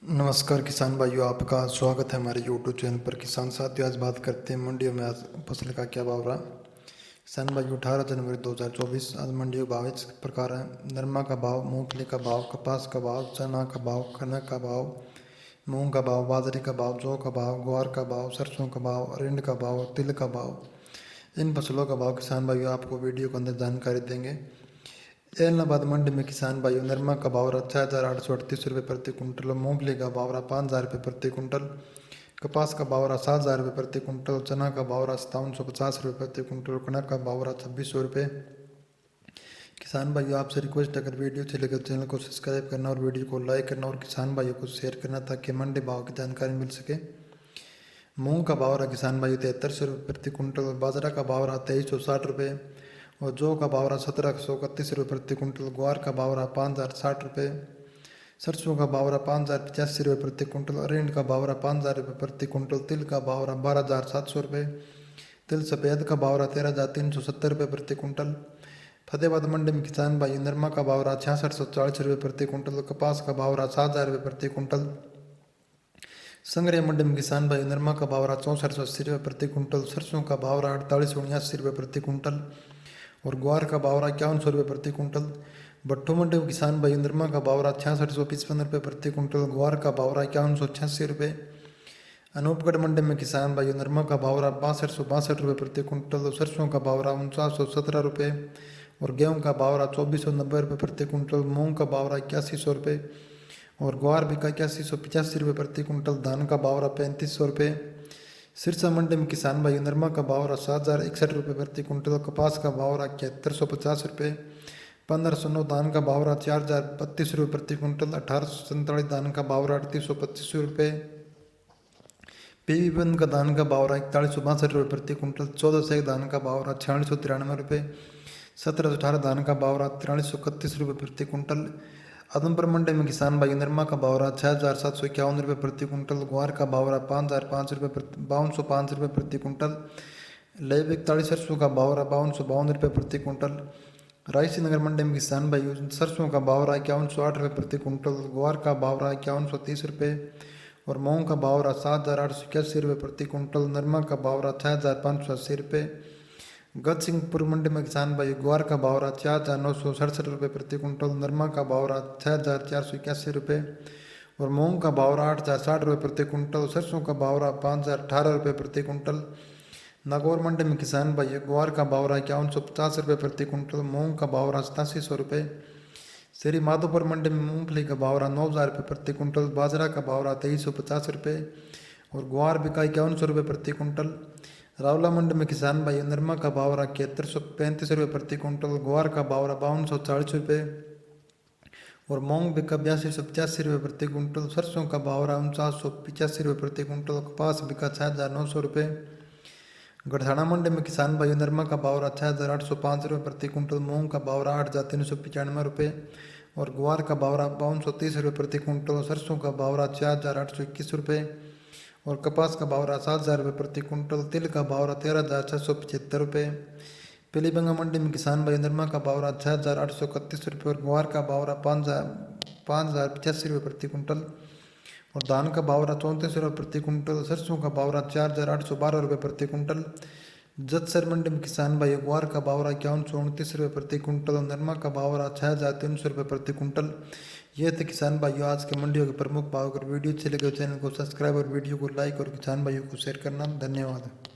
नमस्कार किसान भाइयों, आपका स्वागत है हमारे यूट्यूब चैनल पर। किसान साथियों, आज बात करते हैं मंडियों में आज फसल का क्या भाव रहा। किसान भाइयों, 18 जनवरी 2024 आज मंडियों के भाव इस प्रकार है। नरमा का भाव, मूंगफली का भाव, कपास का भाव, चना का भाव, कनक का भाव, मूंग का भाव, बाजरे का भाव, जौ का भाव, ग्वार का भाव, सरसों का भाव, अरंड का भाव, तिल का भाव। इन फसलों का भाव किसान भाइयों आपको वीडियो के अंदर जानकारी देंगे। एलनाबाद मंडी में किसान भाइयों, नरमा का भाव रहा 6,838 रुपये प्रति कुंटल, मूंगफली का भाव रहा 5,000 रुपये प्रति कुंटल, कपास का भाव रहा 7,000 रुपये प्रति कुंटल, चना का भाव रहा 5750 रुपये प्रति कुंटल, कनक का भाव रहा 2600 रुपये। किसान भाइयों, आपसे रिक्वेस्ट अगर वीडियो अच्छी लगे तो चैनल को सब्सक्राइब करना और वीडियो को लाइक करना और किसान भाइयों को शेयर करना ताकि मंडी भाव की जानकारी मिल सके। मूंग का भाव रहा किसान भाइयों 7300 रुपये प्रति कुंटल, बाजरा का भाव रहा 2360 रुपये और जौ का भाव रहा 1731 रुपये प्रति कुंटल, ग्वार का भाव रहा 5060 रुपये, सरसों का भाव रहा 5085 रुपये प्रति कुंटल, अरंड का भाव रहा 5000 रुपये प्रति कुंटल, तिल का भाव रहा 12700 रुपये, तिल सफ़ेद का भाव रहा 13370 रुपये प्रति कुंटल। फतेहाबाद मंडी में किसान भाई, नरमा का भाव रहा 6640 रुपये प्रति कुंटल, कपास का भाव रहा 7000 रुपये प्रति कुंटल। संग्रह मंडी में किसान भाई, नरमा का भाव रहा 6480 रुपये प्रति कुंटल, सरसों का भाव रहा 4879 रुपये प्रति कुंटल और ग्वार का भाव रहा 5100 रुपये प्रति कुंटल। भट्टू मंडी में किसान भाई, नरमा का भाव रहा 6655 रुपये प्रति कुंटल, ग्वार का भाव रहा 5186 रुपये। अनूपगढ़ मंडी में किसान भाई, नरमा का भाव रहा 6262 रुपये प्रति कुंटल, सरसों का भाव रहा 4917 रुपये और गेहूं का भाव रहा 2490 रुपये प्रति कुंटल, मूंग का भाव रहा 8100 रुपये और ग्वार भी का 8185 रुपये प्रति कुंटल, धान का भाव रहा 3500 रुपये। सिरसा मंडी में किसान भाई, नरमा का भाव रहा 7061 रुपये प्रति कुंटल, कपास का भाव रहा 7150 रुपये, 1509 धान का भाव रहा 4032 रुपये प्रति कुंटल, 1847 धान का भाव रहा 3825 रुपये, पीवी का धान का भाव रहा 4162 रुपये प्रति कुंटल, 1401 धान का भाव रहा 4693 रुपये, 1718 धान का भाव रहा 4331 रुपये प्रति कुंटल। आदमपुर मंडी में किसान भाई, नरमा का भाव रहा 6751 रुपये प्रति कुंटल, ग्वार का भाव रहा 5005 रुपये 5205 रुपये प्रति कुंटल, लेब 41 सरसों का भाव रहा 5252 रुपये प्रति कुंटल। रायसी नगर मंडी में किसान भाई, सरसों का भाव रहा 5108 रुपये प्रति कुंटल, ग्वार का भाव रहा 5130 रुपये और मूंग का भाव रहा 7881 रुपये प्रति कुंटल, नरमा का भाव रहा 6580 रुपये। गजसिंहपुर मंडी में किसान भाई, ग्वार का भाव रहा 4967 रुपये प्रति कुंटल, नरमा का भाव रहा 6481 रुपये और मूंग का भाव रहा 8060 रुपये प्रति कुंटल, सरसों का भाव रहा 5018 रुपये प्रति कुंटल। नागौर मंडी में किसान भाई, ग्वार का भाव रहा 5150 रुपये प्रति कुंटल, मूंग का भाव रहा 8700 रुपये। श्री माधोपुर मंडी में मूंगफली का भाव रहा 9000 रुपये प्रति कुंटल, बाजरा का भाव रहा 2350 रुपये और ग्वार बिका 5100 रुपये प्रति कुंटल। रावला मंडी में किसान भाई, नरमा का भाव रहा 7135 रुपये प्रति कुंटल, ग्वार का भाव रहा 5240 रुपये और मूंग बिका 8285 रुपये प्रति कुंटल, सरसों का भाव रहा 4985 रुपये प्रति कुंटल, कपास बिका 6900 रुपये। गढ़ाना मंडी में किसान भाई, नरमा का भाव रहा 6805 रुपये प्रति कुंटल, मूंग का भाव रहा 8395 रुपये और ग्वार का भाव रहा 5230 रुपये प्रति कुंटल, सरसों का भाव रहा 4821 रुपये और कपास का भाव रहा 7000 रुपये प्रति कुंटल, तिल का भाव रहा 13675 रुपये। पीलीभंगा मंडी में किसान भाई, नरमा का भाव रहा 6831 रुपये और ग्वार का भाव रहा 5085 रुपये प्रति कुंटल और धान का भाव रहा 3400 रुपये प्रति कुंटल, सरसों का भाव रहा 4812 रुपये प्रति कुंटल। जतसर मंडी में किसान भाई, ग्वार का भाव रहा 5129 रुपये प्रति कुंटल और नरमा का भाव रहा 6300 रुपये प्रति कुंटल। ये थे किसान भाइयों आज के मंडियों के प्रमुख भाव। अगर वीडियो अच्छे लगे तो चैनल को सब्सक्राइब और वीडियो को लाइक और किसान भाइयों को शेयर करना। धन्यवाद।